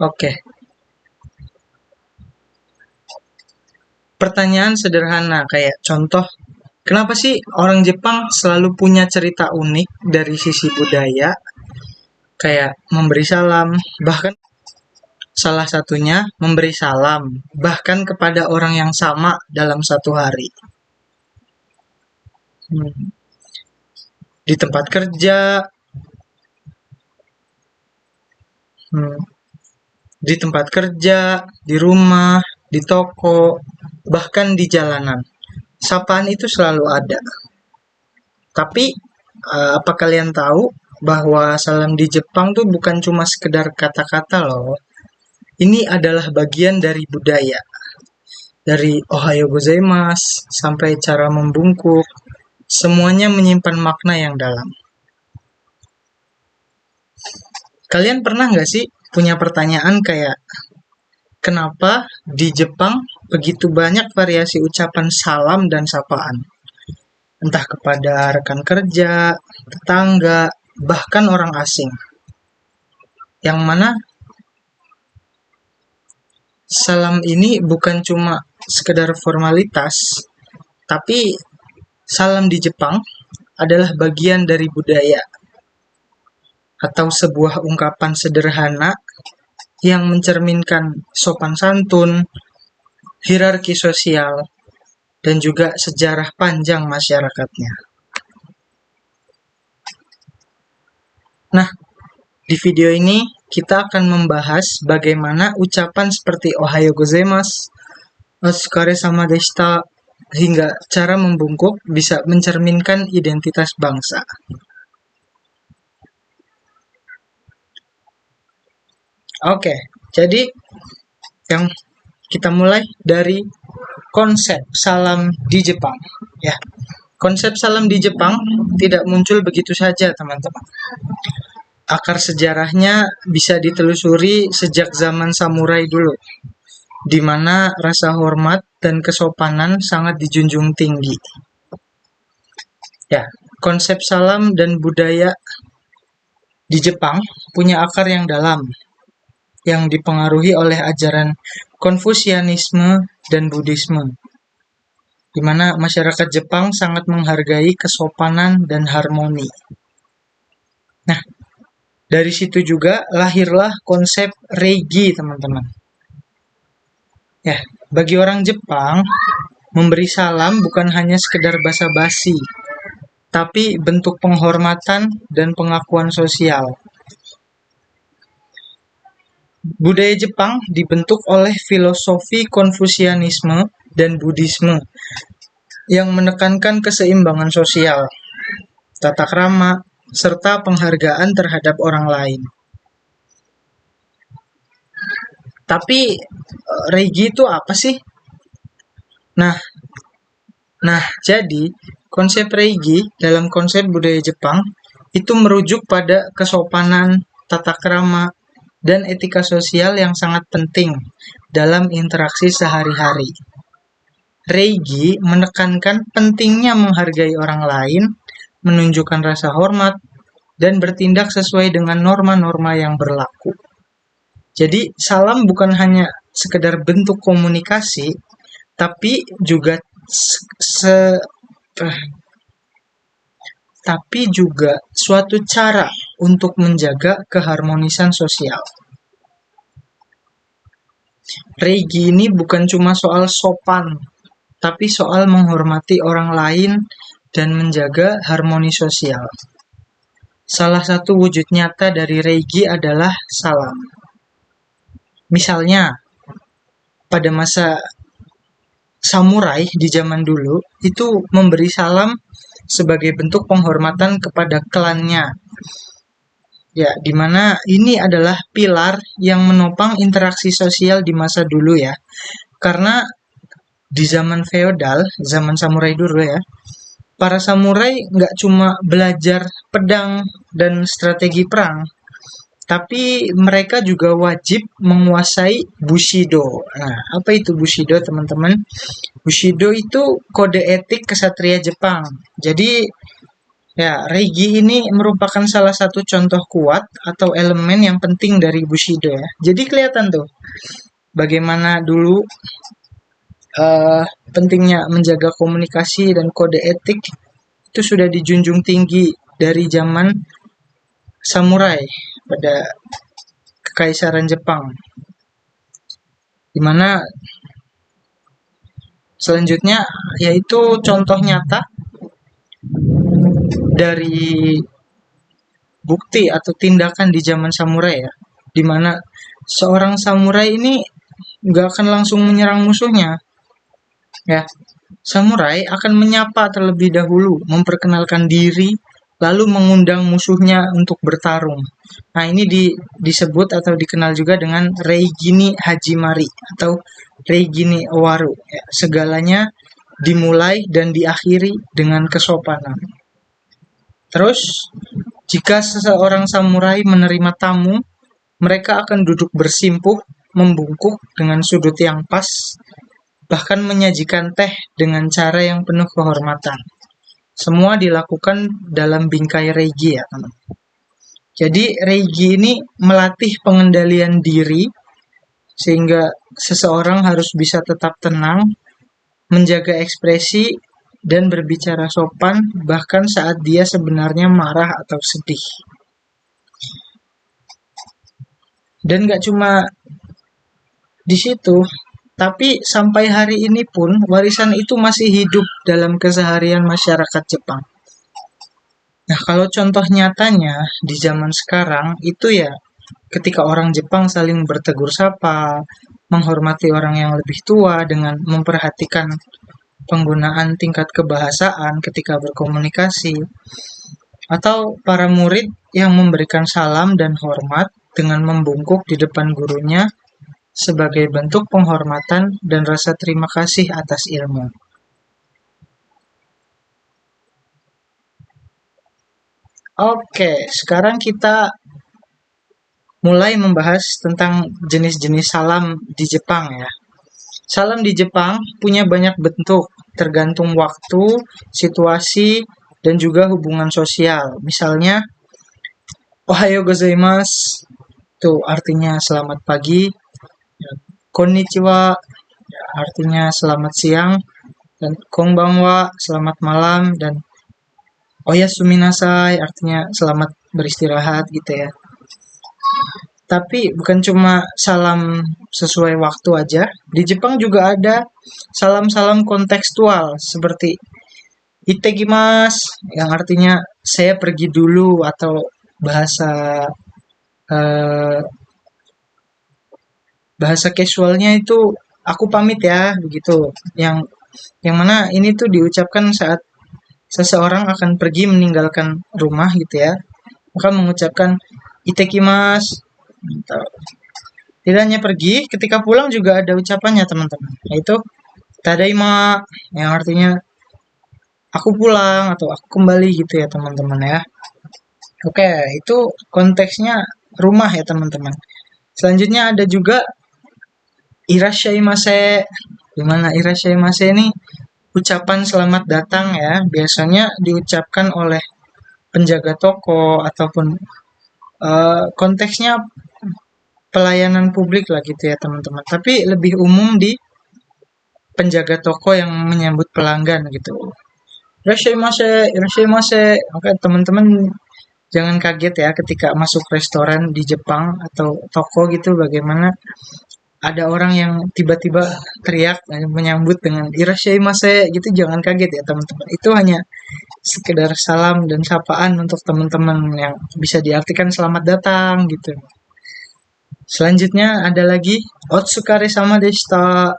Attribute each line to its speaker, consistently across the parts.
Speaker 1: Oke, pertanyaan sederhana kayak contoh, kenapa sih orang Jepang selalu punya cerita unik dari sisi budaya, kayak memberi salam, bahkan salah satunya memberi salam, bahkan kepada orang yang sama dalam satu hari. Hmm. Di tempat kerja, hmm, di tempat kerja, di rumah, di toko, bahkan di jalanan. Sapaan itu selalu ada. Tapi apa kalian tahu bahwa salam di Jepang tuh bukan cuma sekedar kata-kata loh. Ini adalah bagian dari budaya. Dari Ohayo gozaimasu sampai cara membungkuk, semuanya menyimpan makna yang dalam. Kalian pernah nggak sih punya pertanyaan kayak, kenapa di Jepang begitu banyak variasi ucapan salam dan sapaan? Entah kepada rekan kerja, tetangga, bahkan orang asing. Yang mana salam ini bukan cuma sekedar formalitas, tapi salam di Jepang adalah bagian dari budaya atau sebuah ungkapan sederhana yang mencerminkan sopan santun, hierarki sosial, dan juga sejarah panjang masyarakatnya. Nah, di video ini kita akan membahas bagaimana ucapan seperti Ohayo gozaimasu, Otsukare sama deshita, hingga cara membungkuk bisa mencerminkan identitas bangsa. Oke, jadi yang kita mulai dari konsep salam di Jepang. Ya, konsep salam di Jepang tidak muncul begitu saja, teman-teman. Akar sejarahnya bisa ditelusuri sejak zaman samurai dulu, di mana rasa hormat dan kesopanan sangat dijunjung tinggi. Ya, konsep salam dan budaya di Jepang punya akar yang dalam, yang dipengaruhi oleh ajaran Konfusianisme dan Buddhisme, di mana masyarakat Jepang sangat menghargai kesopanan dan harmoni. Nah, dari situ juga lahirlah konsep reigi, teman-teman. Ya, bagi orang Jepang, memberi salam bukan hanya sekedar basa-basi, tapi bentuk penghormatan dan pengakuan sosial. Budaya Jepang dibentuk oleh filosofi Konfusianisme dan Buddhisme yang menekankan keseimbangan sosial, tata krama, serta penghargaan terhadap orang lain. Tapi reigi itu apa sih? Nah, jadi konsep reigi dalam konsep budaya Jepang itu merujuk pada kesopanan, tata krama, dan etika sosial yang sangat penting dalam interaksi sehari-hari. Reigi menekankan pentingnya menghargai orang lain, menunjukkan rasa hormat, dan bertindak sesuai dengan norma-norma yang berlaku. Jadi, salam bukan hanya sekedar bentuk komunikasi, tapi juga suatu cara untuk menjaga keharmonisan sosial. Reigi ini bukan cuma soal sopan, tapi soal menghormati orang lain dan menjaga harmoni sosial. Salah satu wujud nyata dari reigi adalah salam. Misalnya, pada masa samurai di zaman dulu, itu memberi salam sebagai bentuk penghormatan kepada klannya. Ya, dimana ini adalah pilar yang menopang interaksi sosial di masa dulu ya. Karena di zaman feodal, zaman samurai dulu ya, para samurai nggak cuma belajar pedang dan strategi perang, tapi mereka juga wajib menguasai Bushido. Nah, apa itu Bushido, teman-teman? Bushido itu kode etik kesatria Jepang. Jadi, Ya, Reiki ini merupakan salah satu contoh kuat atau elemen yang penting dari Bushido ya. Jadi kelihatan tuh bagaimana dulu pentingnya menjaga komunikasi dan kode etik itu sudah dijunjung tinggi dari zaman samurai pada kekaisaran Jepang. Dimana selanjutnya yaitu contoh nyata dari bukti atau tindakan di zaman samurai ya, dimana seorang samurai ini nggak akan langsung menyerang musuhnya ya. Samurai akan menyapa terlebih dahulu, memperkenalkan diri, lalu mengundang musuhnya untuk bertarung. Nah, ini disebut atau dikenal juga dengan Reigini Hajimari atau Reigini Owaru ya. Segalanya dimulai dan diakhiri dengan kesopanan. Terus, jika seseorang samurai menerima tamu, mereka akan duduk bersimpuh, membungkuk dengan sudut yang pas, bahkan menyajikan teh dengan cara yang penuh kehormatan. Semua dilakukan dalam bingkai Reigi ya, teman. Jadi Reigi ini melatih pengendalian diri sehingga seseorang harus bisa tetap tenang, menjaga ekspresi dan berbicara sopan bahkan saat dia sebenarnya marah atau sedih. Dan gak cuma di situ, tapi sampai hari ini pun warisan itu masih hidup dalam keseharian masyarakat Jepang. Nah, kalau contoh nyatanya di zaman sekarang itu ya ketika orang Jepang saling bertegur sapa, menghormati orang yang lebih tua dengan memperhatikan penggunaan tingkat kebahasaan ketika berkomunikasi, atau para murid yang memberikan salam dan hormat dengan membungkuk di depan gurunya sebagai bentuk penghormatan dan rasa terima kasih atas ilmu. Oke, sekarang kita mulai membahas tentang jenis-jenis salam di Jepang ya. Salam di Jepang punya banyak bentuk, tergantung waktu, situasi, dan juga hubungan sosial. Misalnya, Ohayo gozaimasu, itu artinya selamat pagi. Konnichiwa, artinya selamat siang. Dan konbanwa, selamat malam. Dan oyasumi nasai, artinya selamat beristirahat gitu ya. Tapi bukan cuma salam sesuai waktu aja. Di Jepang juga ada salam-salam kontekstual seperti itekimasu yang artinya saya pergi dulu atau bahasa eh, bahasa casualnya itu aku pamit ya begitu. Yang mana ini tuh diucapkan saat seseorang akan pergi meninggalkan rumah gitu ya. Maka mengucapkan itekimasu. Tidak hanya pergi, ketika pulang juga ada ucapannya teman-teman, yaitu tadaima yang artinya aku pulang atau aku kembali gitu ya teman-teman ya. Oke, itu konteksnya rumah ya teman-teman. Selanjutnya ada juga irashaimase. Di mana irashaimase ini ucapan selamat datang ya, biasanya diucapkan oleh penjaga toko ataupun konteksnya pelayanan publik lah gitu ya teman-teman. Tapi lebih umum di penjaga toko yang menyambut pelanggan gitu. Irashaimase, irashaimase. Oke, teman-teman jangan kaget ya ketika masuk restoran di Jepang atau toko gitu bagaimana ada orang yang tiba-tiba teriak menyambut dengan irashaimase gitu, jangan kaget ya teman-teman. Itu hanya sekedar salam dan sapaan untuk teman-teman yang bisa diartikan selamat datang gitu. Selanjutnya ada lagi otsukare sama deshita.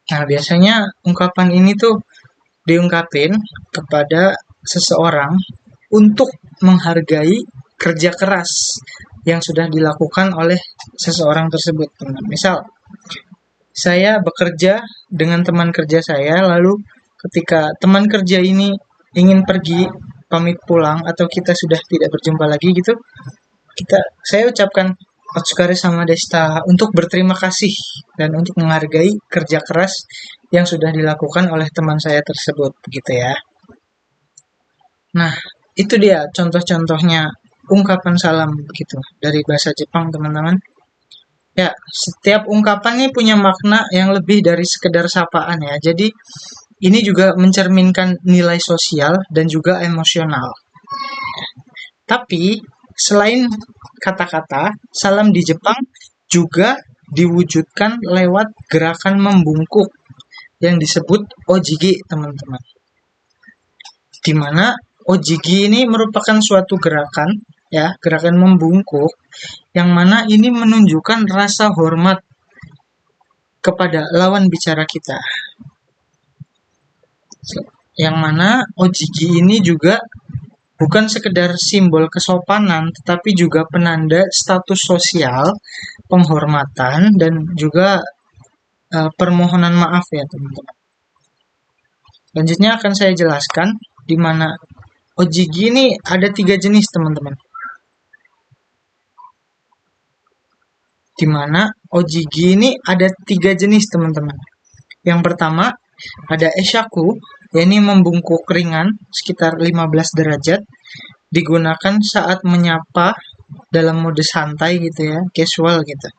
Speaker 1: Nah, biasanya ungkapan ini tuh diungkapin kepada seseorang untuk menghargai kerja keras yang sudah dilakukan oleh seseorang tersebut. Misal, saya bekerja dengan teman kerja saya, lalu ketika teman kerja ini ingin pergi, pamit pulang, atau kita sudah tidak berjumpa lagi gitu, saya ucapkan Otsukare sama deshita untuk berterima kasih dan untuk menghargai kerja keras yang sudah dilakukan oleh teman saya tersebut gitu ya. Nah, Itu dia contoh-contohnya ungkapan salam begitu dari bahasa Jepang, teman-teman. Ya, setiap ungkapan ini punya makna yang lebih dari sekedar sapaan ya. Jadi ini juga mencerminkan nilai sosial dan juga emosional. Tapi selain kata-kata, salam di Jepang juga diwujudkan lewat gerakan membungkuk yang disebut ojigi, teman-teman. Di mana ojigi ini merupakan suatu gerakan, ya, gerakan membungkuk yang mana ini menunjukkan rasa hormat kepada lawan bicara kita. Yang mana ojigi ini juga bukan sekedar simbol kesopanan, tetapi juga penanda status sosial, penghormatan, dan juga permohonan maaf ya, teman-teman. Selanjutnya akan saya jelaskan di mana ojigi ini ada 3 jenis, teman-teman. Di mana ojigi ini ada 3 jenis, teman-teman. Yang pertama ada eshaku, yakni membungkuk ringan sekitar 15 derajat, digunakan saat menyapa dalam mode santai gitu ya, casual gitu.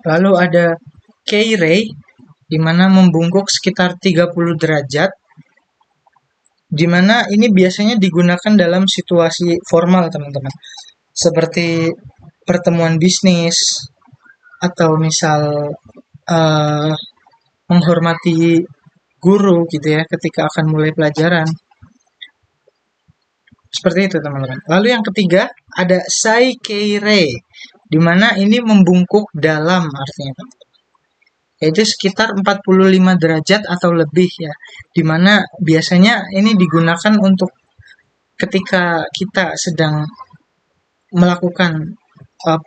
Speaker 1: Lalu ada keirei, di mana membungkuk sekitar 30 derajat, di mana ini biasanya digunakan dalam situasi formal, teman-teman. Seperti pertemuan bisnis, atau misal menghormati guru gitu ya ketika akan mulai pelajaran. Seperti itu, teman-teman. Lalu yang ketiga ada saikeirei, di mana ini membungkuk dalam artinya, teman-teman. Yaitu sekitar 45 derajat atau lebih ya. Di mana biasanya ini digunakan untuk ketika kita sedang melakukan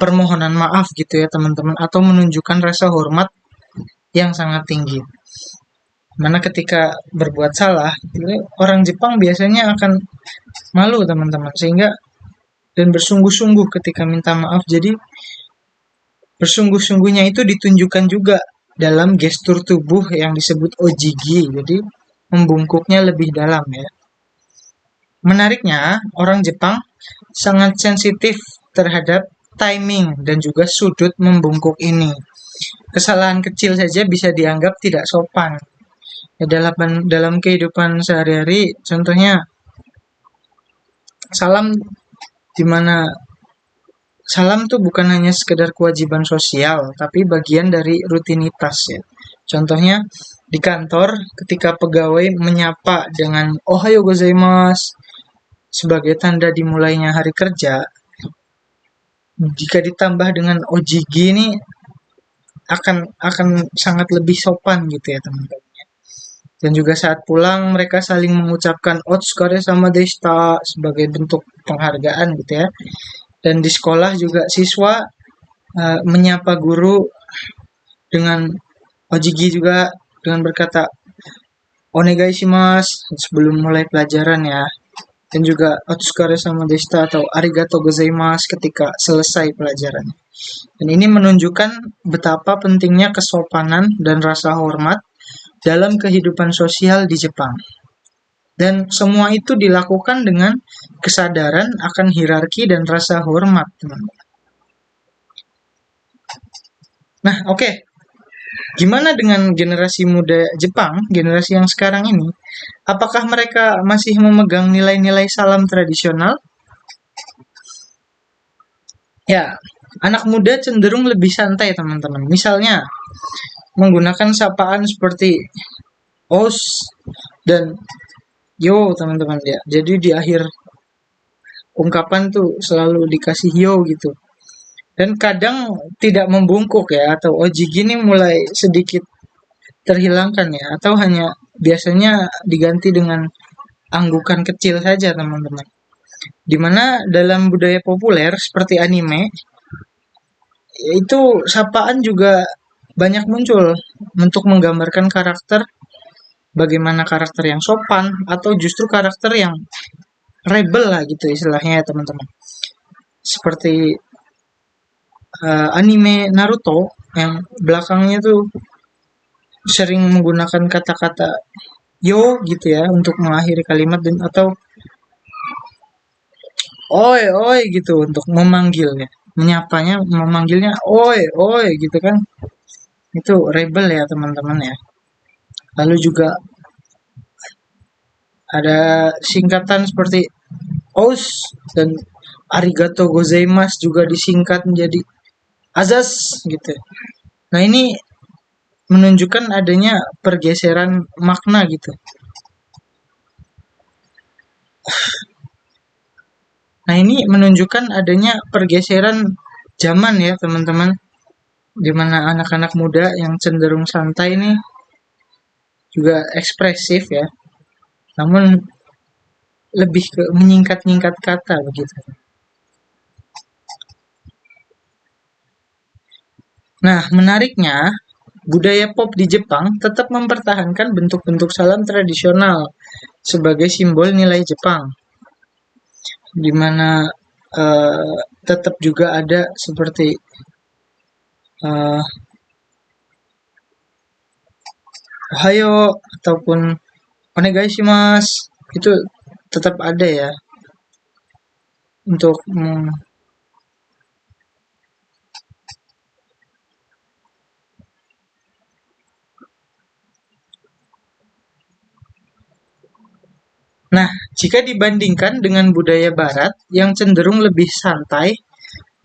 Speaker 1: permohonan maaf gitu ya, teman-teman, atau menunjukkan rasa hormat yang sangat tinggi. Mana ketika berbuat salah, orang Jepang biasanya akan malu, teman-teman, sehingga dan bersungguh-sungguh ketika minta maaf. Jadi bersungguh-sungguhnya itu ditunjukkan juga dalam gestur tubuh yang disebut ojigi. Jadi membungkuknya lebih dalam ya. Menariknya, orang Jepang sangat sensitif terhadap timing dan juga sudut membungkuk ini. Kesalahan kecil saja bisa dianggap tidak sopan. Ya, dalam kehidupan sehari-hari, contohnya salam, di mana salam tuh bukan hanya sekedar kewajiban sosial, tapi bagian dari rutinitas ya. Contohnya di kantor ketika pegawai menyapa dengan ohayo gozaimasu sebagai tanda dimulainya hari kerja, jika ditambah dengan ojigi ini akan sangat lebih sopan gitu ya, teman-teman. Dan juga saat pulang mereka saling mengucapkan otsukare sama deshita sebagai bentuk penghargaan gitu ya. Dan di sekolah juga siswa menyapa guru dengan ojigi juga, dengan berkata onegai shimasu sebelum mulai pelajaran ya. Dan juga otsukare sama deshita atau arigatou gozaimasu ketika selesai pelajaran. Dan ini menunjukkan betapa pentingnya kesopanan dan rasa hormat dalam kehidupan sosial di Jepang. Dan semua itu dilakukan dengan kesadaran akan hierarki dan rasa hormat, teman-teman. Nah, oke. Gimana dengan generasi muda Jepang, generasi yang sekarang ini? Apakah mereka masih memegang nilai-nilai salam tradisional? Ya, anak muda cenderung lebih santai, teman-teman. Misalnya, menggunakan sapaan seperti os dan yo, teman-teman ya. Jadi di akhir ungkapan tuh selalu dikasih yo gitu. Dan kadang tidak membungkuk ya, atau ojigi ini mulai sedikit terhilangkan ya, atau hanya biasanya diganti dengan anggukan kecil saja, teman-teman. Dimana dalam budaya populer seperti anime, itu sapaan juga banyak muncul untuk menggambarkan karakter, bagaimana karakter yang sopan atau justru karakter yang rebel lah gitu istilahnya ya, teman-teman. Seperti anime Naruto yang belakangnya tuh sering menggunakan kata-kata yo gitu ya untuk mengakhiri kalimat, dan atau oi oi gitu untuk memanggilnya, memanggilnya oi oi gitu kan. Itu rebel ya teman-teman ya. Lalu juga ada singkatan seperti OS dan arigato gozaimasu juga disingkat menjadi azas gitu. Nah, ini menunjukkan adanya pergeseran makna gitu. Nah, ini menunjukkan adanya pergeseran zaman ya, teman-teman. Di mana anak-anak muda yang cenderung santai ini juga ekspresif ya, namun lebih ke menyingkat-nyingkat kata begitu. Nah, menariknya, budaya pop di Jepang tetap mempertahankan bentuk-bentuk salam tradisional sebagai simbol nilai Jepang, di mana tetap juga ada seperti eh, Ohayo ataupun Onegaishimasu, itu tetap ada ya untuk Nah, jika dibandingkan dengan budaya barat yang cenderung lebih santai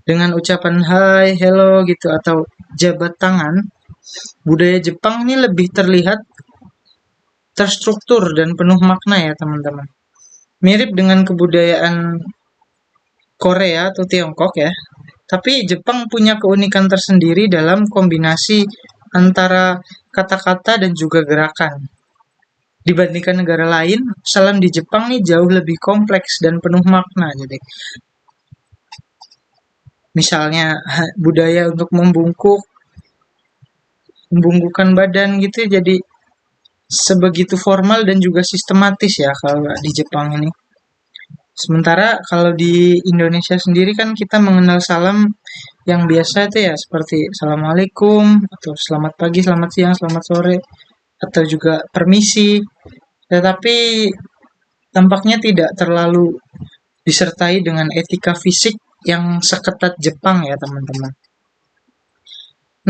Speaker 1: dengan ucapan hai, hello gitu atau jabat tangan, budaya Jepang ini lebih terlihat terstruktur dan penuh makna ya teman-teman. Mirip dengan kebudayaan Korea atau Tiongkok ya. Tapi Jepang punya keunikan tersendiri dalam kombinasi antara kata-kata dan juga gerakan. Dibandingkan negara lain, salam di Jepang nih jauh lebih kompleks dan penuh makna. Jadi, misalnya budaya untuk membungkukkan badan gitu jadi sebegitu formal dan juga sistematis ya kalau di Jepang ini. Sementara kalau di Indonesia sendiri kan kita mengenal salam yang biasa itu ya seperti Assalamualaikum atau selamat pagi, selamat siang, selamat sore atau juga permisi. Tetapi tampaknya tidak terlalu disertai dengan etika fisik yang seketat Jepang ya teman-teman.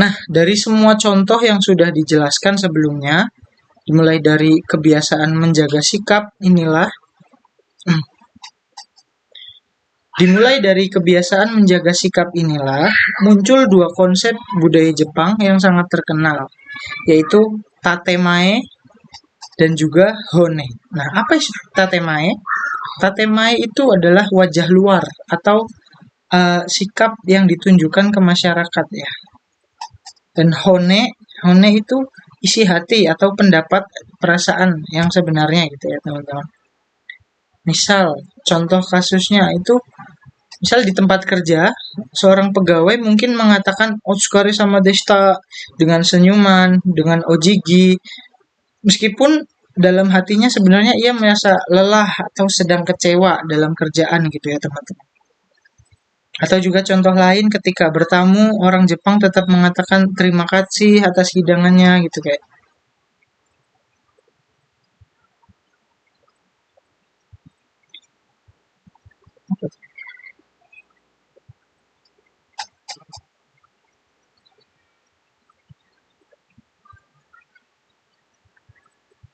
Speaker 1: Nah, dari semua contoh yang sudah dijelaskan sebelumnya, dimulai dari kebiasaan menjaga sikap inilah Dimulai dari kebiasaan menjaga sikap inilah muncul dua konsep budaya Jepang yang sangat terkenal, yaitu tatemae dan juga hone. Nah, apa sih tatemae? Tatemae itu adalah wajah luar atau sikap yang ditunjukkan ke masyarakat ya. Dan hone itu isi hati atau pendapat, perasaan yang sebenarnya gitu ya, teman-teman. Misal, contoh kasusnya itu, misal di tempat kerja, seorang pegawai mungkin mengatakan Otsukare sama deshita dengan senyuman, dengan ojigi, meskipun dalam hatinya sebenarnya ia merasa lelah atau sedang kecewa dalam kerjaan gitu ya teman-teman. Atau juga contoh lain ketika bertamu, orang Jepang tetap mengatakan terima kasih atas hidangannya gitu kayak.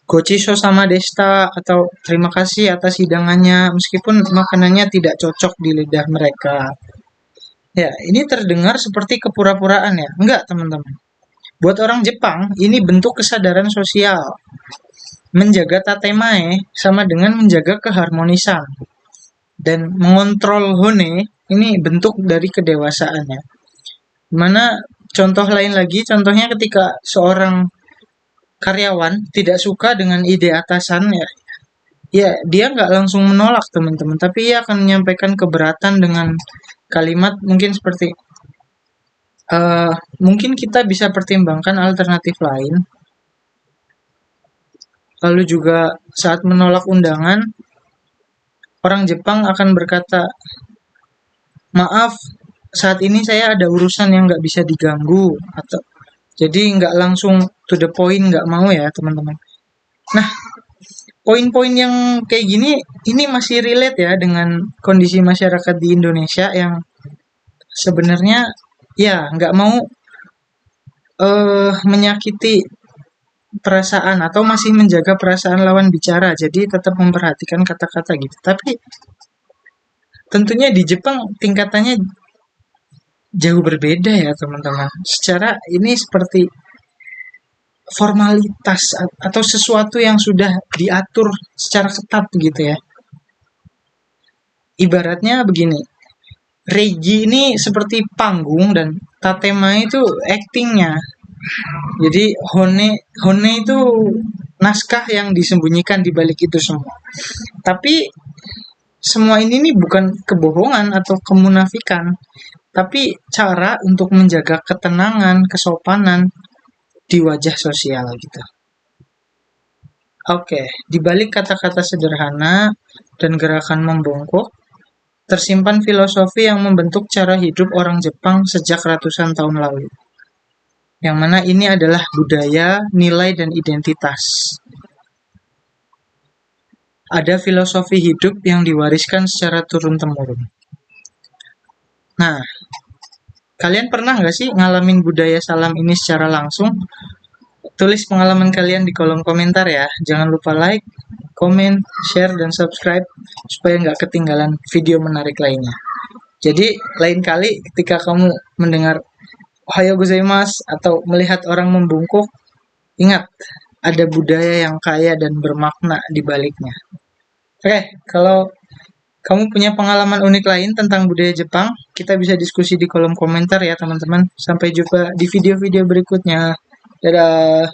Speaker 1: Gochiso sama desta atau terima kasih atas hidangannya meskipun makanannya tidak cocok di lidah mereka. Ya, ini terdengar seperti kepura-puraan ya. Enggak, teman-teman. Buat orang Jepang, ini bentuk kesadaran sosial. Menjaga tatemae sama dengan menjaga keharmonisan. Dan mengontrol hone ini bentuk dari kedewasaan ya. Mana contoh lain lagi, contohnya ketika seorang karyawan tidak suka dengan ide atasan ya, ya dia nggak langsung menolak teman-teman, tapi ia akan menyampaikan keberatan dengan kalimat mungkin seperti mungkin kita bisa pertimbangkan alternatif lain. Lalu juga saat menolak undangan, orang Jepang akan berkata, maaf, saat ini saya ada urusan yang nggak bisa diganggu, atau jadi nggak langsung to the point, nggak mau ya teman-teman. Nah, poin-poin yang kayak gini ini masih relate ya dengan kondisi masyarakat di Indonesia yang sebenarnya ya nggak mau menyakiti perasaan atau masih menjaga perasaan lawan bicara, jadi tetap memperhatikan kata-kata gitu. Tapi tentunya di Jepang tingkatannya jauh berbeda ya teman-teman. Secara ini seperti formalitas atau sesuatu yang sudah diatur secara ketat gitu ya. Ibaratnya begini, Reiji ini seperti panggung dan Tatema itu actingnya. Jadi Hone itu naskah yang disembunyikan di balik itu semua. Tapi semua ini nih bukan kebohongan atau kemunafikan, tapi cara untuk menjaga ketenangan, kesopanan di wajah sosial gitu. Oke, di balik kata-kata sederhana dan gerakan membungkuk, tersimpan filosofi yang membentuk cara hidup orang Jepang sejak ratusan tahun lalu. Yang mana ini adalah budaya, nilai, dan identitas. Ada filosofi hidup yang diwariskan secara turun-temurun. Nah, kalian pernah nggak sih ngalamin budaya salam ini secara langsung? Tulis pengalaman kalian di kolom komentar ya. Jangan lupa like, komen, share, dan subscribe supaya nggak ketinggalan video menarik lainnya. Jadi, lain kali ketika kamu mendengar Ohayo gozaimasu atau melihat orang membungkuk, ingat, ada budaya yang kaya dan bermakna di baliknya. Oke, kalau kamu punya pengalaman unik lain tentang budaya Jepang, kita bisa diskusi di kolom komentar ya teman-teman. Sampai jumpa di video-video berikutnya. Dadah.